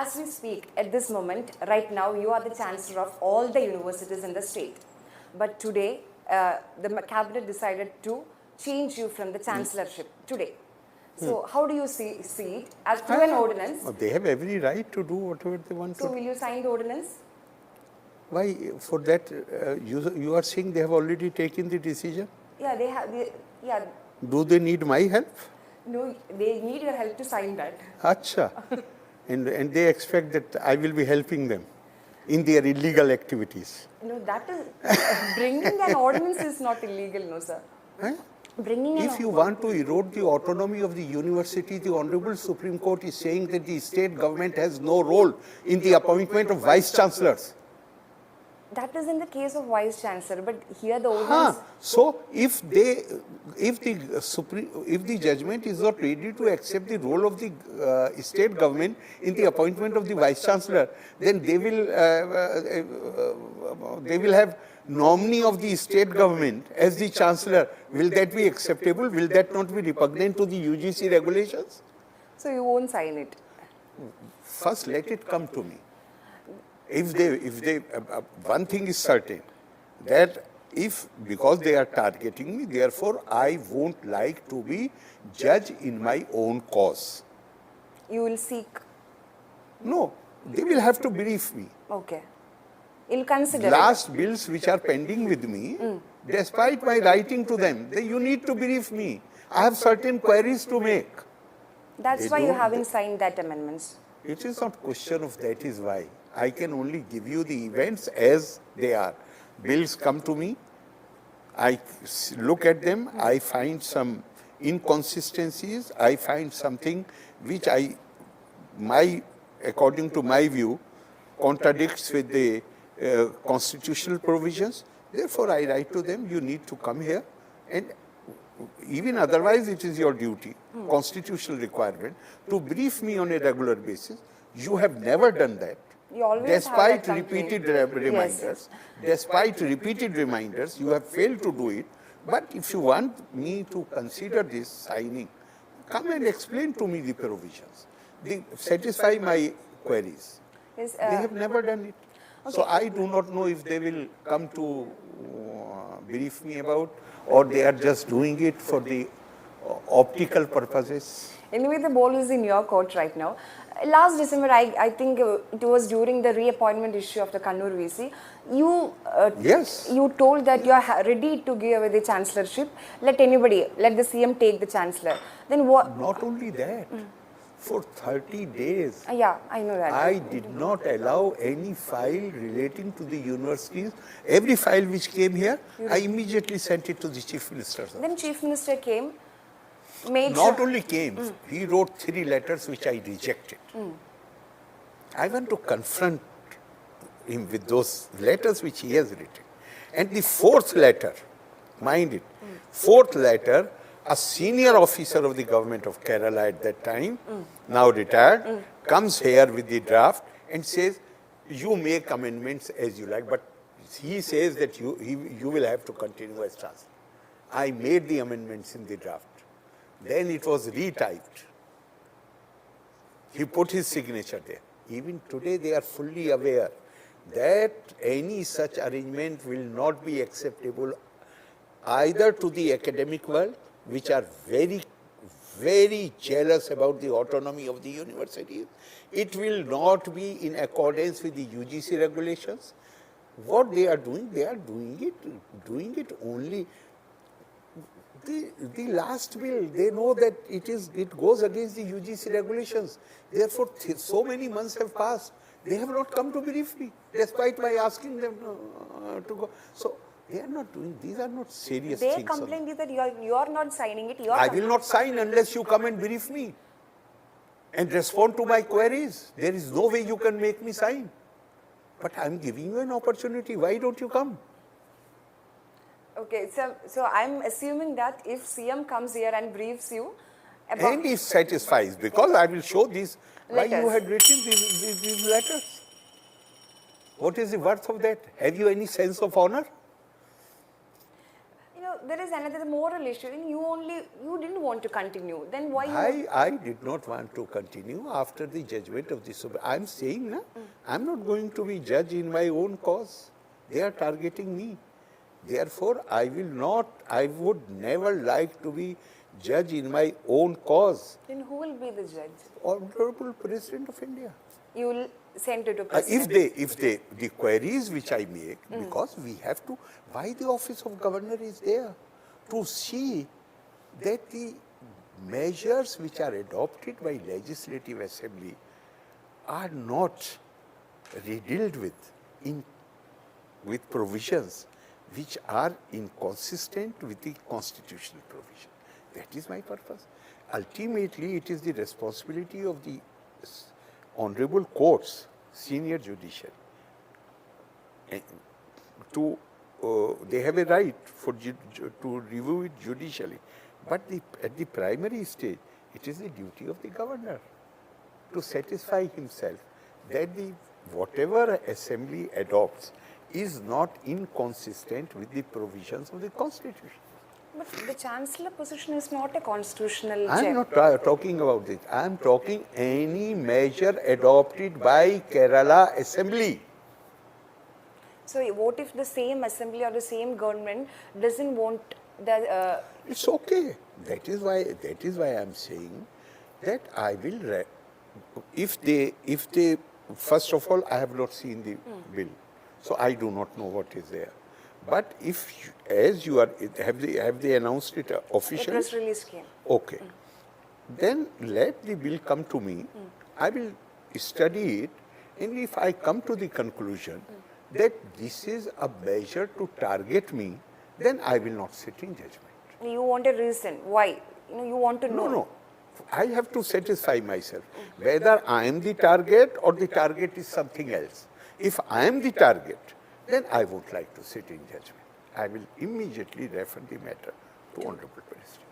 as we speak, at this moment, right now, you are the chancellor of all the universities in the state. But today, the cabinet decided to change you from the chancellorship today. So how do you see it? As through an ordinance? They have every right to do whatever they want So to do. will you sign the ordinance? Why? For that, you are saying they have already taken the decision? Yeah, they have. Yeah. Do they need my help? No, they need your help to sign that. Acha. and they expect that I will be helping them in their illegal activities. No, that is bringing an ordinance is not illegal, no, sir. Huh? Bringing an If you want to erode the autonomy of the university, the Honorable Supreme Court is saying that the state government has no role in the appointment of vice chancellors. That is in the case of vice chancellor, but here the ordinance. So if the judgment is not ready to accept the role of the state government in the appointment of the vice chancellor, then they will have nominee of the state government as the chancellor. Will that be acceptable? Will that not be repugnant to the UGC regulations? So you won't sign it. First, let it come to me. If they, one thing is certain, that because they are targeting me, therefore I won't like to be judge in my own cause. You will seek. No, they will have to brief me. Okay. You'll consider Last bills which are pending with me, despite my writing to them, you need to brief me. I have certain queries to make. That's why you haven't signed that amendments. It is not question of that is why. I can only give you the events as they are. Bills come to me, I look at them, I find some inconsistencies, I find something which according to my view, contradicts with the constitutional provisions. Therefore, I write to them, you need to come here, and even otherwise it is your duty, constitutional requirement, to brief me on a regular basis. You have never done that. You always Despite have that repeated reminders, you have failed to do it. But if you want me to consider this signing, come and explain to me the provisions. They satisfy my queries. Yes, They have never done it. Okay. So I do not know if they will come to brief me about, or they are just doing it for the optical purposes. Anyway, the ball is in your court right now. Last December, I think it was during the reappointment issue of the Kannur VC, you told that you are ready to give away the chancellorship. Let the CM take the chancellor. Then what? Not only that, for 30 days, yeah, I know that. I did not allow any file relating to the universities. Every file which came here, I immediately sent it to the Chief Minister's office. Then Chief Minister came. Not only came, he wrote 3 letters which I rejected. I want to confront him with those letters which he has written. And the 4th letter, mind it, 4th letter, a senior officer of the government of Kerala at that time, now retired, comes here with the draft and says, you make amendments as you like, but he says that you will have to continue as chancellor. I made the amendments in the draft. Then it was retyped. He put his signature there. Even today they are fully aware that any such arrangement will not be acceptable either to the academic world, which are very, very jealous about the autonomy of the universities. It will not be in accordance with the UGC regulations. What they are doing it only. The last bill, they know that it goes against the UGC regulations. Therefore, so many months have passed. They have not come to brief me, despite my asking them to go. So, they are not doing, these are not serious things. Their complaint is that you are not signing it. I will not sign unless you come and brief me and respond to my queries. There is no way you can make me sign. But I am giving you an opportunity. Why don't you come? Okay, so I'm assuming that if CM comes here and briefs you about... And if satisfies, because I will show these, why you had written these letters. What is the worth of that? Have you any sense of honor? You know, there is another moral issue. And you didn't want to continue. Then why I did not want to continue after the judgment of the Supreme. I'm saying, na, I'm not going to be judge in my own cause. They are targeting me. Therefore, I would never like to be judge in my own cause. Then who will be the judge? Honorable President of India. You will send it to President. If the queries which I make, because we have to, why the office of governor is there? To see that the measures which are adopted by legislative assembly are not riddled with provisions which are inconsistent with the constitutional provision. That is my purpose. Ultimately, it is the responsibility of the honorable courts, senior judiciary, they have a right to review it judicially. But at the primary stage, it is the duty of the governor to satisfy himself that whatever assembly adopts is not inconsistent with the provisions of the constitution. But the chancellor position is not a constitutional I am chair. not talking about this. I am talking any measure adopted by Kerala Assembly. So what if the same assembly or the same government doesn't want the... It's okay. That is why I am saying that I will, if they, first of all, I have not seen the bill, so I do not know what is there. But if, as you are, have they announced it officially? A press release came. Okay. Then let the bill come to me. I will study it, and if I come to the conclusion that this is a measure to target me, then I will not sit in judgment. You want a reason. Why? You want to know. No. I have to satisfy myself whether I am the target or the target is something else. If I am the target, then I would like to sit in judgment. I will immediately refer the matter to Honorable President.